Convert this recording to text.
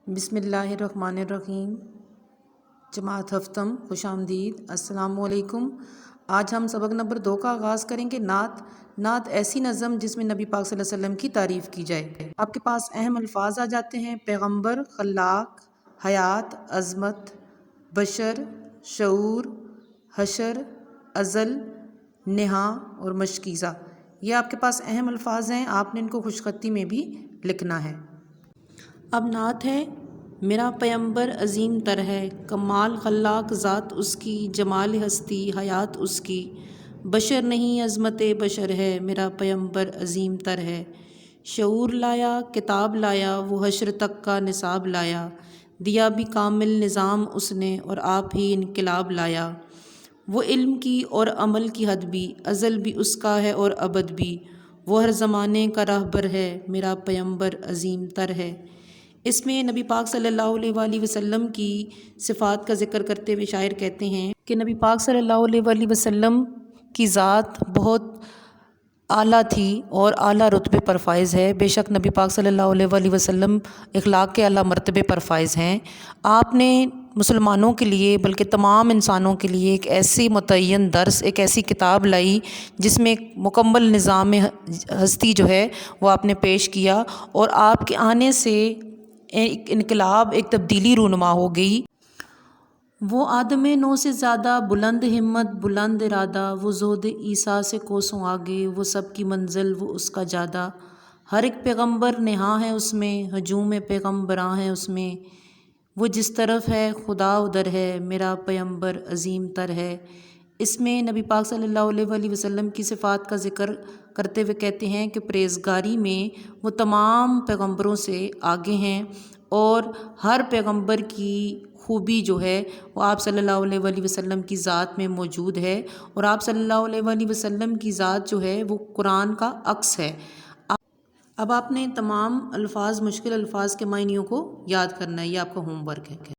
بسم اللہ الرحمن الرحیم۔ جماعت ہفتم خوش آمدید، السلام علیکم۔ آج ہم سبق نمبر 2 کا آغاز کریں گے۔ نعت ایسی نظم جس میں نبی پاک صلی اللہ علیہ وسلم کی تعریف کی جائے۔ آپ کے پاس اہم الفاظ آ جاتے ہیں: پیغمبر، خلاق، حیات، عظمت، بشر، شعور، حشر، ازل، نہا اور مشکیزہ۔ یہ آپ کے پاس اہم الفاظ ہیں، آپ نے ان کو خوش خطی میں بھی لکھنا ہے۔ اب نعت ہے: میرا پیمبر عظیم تر ہے، کمال خلاق ذات اس کی، جمال ہستی حیات اس کی، بشر نہیں عظمت بشر ہے، میرا پیمبر عظیم تر ہے۔ شعور لایا کتاب لایا، وہ حشر تک کا نصاب لایا، دیا بھی کامل نظام اس نے، اور آپ ہی انقلاب لایا۔ وہ علم کی اور عمل کی حد بھی، ازل بھی اس کا ہے اور ابد بھی، وہ ہر زمانے کا راہبر ہے، میرا پیمبر عظیم تر ہے۔ اس میں نبی پاک صلی اللہ علیہ وآلہ وسلم کی صفات کا ذکر کرتے ہوئے شاعر کہتے ہیں کہ نبی پاک صلی اللہ علیہ وآلہ وسلم کی ذات بہت اعلیٰ تھی اور اعلیٰ رتبے پر فائز ہے۔ بے شک نبی پاک صلی اللہ علیہ وآلہ وسلم اخلاق کے اعلیٰ مرتبے پر فائز ہیں۔ آپ نے مسلمانوں کے لیے بلکہ تمام انسانوں کے لیے ایک ایسی متعین درس، ایک ایسی کتاب لائی جس میں ایک مکمل نظام ہستی جو ہے وہ آپ نے پیش کیا، اور آپ کے آنے سے ایک انقلاب، ایک تبدیلی رونما ہو گئی۔ وہ آدم نو سے زیادہ بلند ہمت بلند ارادہ، وہ زہد عیسیٰ سے کوسوں آگے، وہ سب کی منزل وہ اس کا جادہ۔ ہر ایک پیغمبر نہاں ہے اس میں، ہجوم پیغمبراں ہے اس میں، وہ جس طرف ہے خدا ادھر ہے، میرا پیمبر عظیم تر ہے۔ اس میں نبی پاک صلی اللہ علیہ وآلہ وسلم کی صفات کا ذکر کرتے ہوئے کہتے ہیں کہ پرہیزگاری میں وہ تمام پیغمبروں سے آگے ہیں، اور ہر پیغمبر کی خوبی جو ہے وہ آپ صلی اللہ علیہ وآلہ وسلم کی ذات میں موجود ہے، اور آپ صلی اللہ علیہ وآلہ وسلم کی ذات جو ہے وہ قرآن کا عکس ہے۔ اب آپ نے تمام الفاظ، مشکل الفاظ کے معنیوں کو یاد کرنا ہے، یہ آپ کا ہوم ورک ہے۔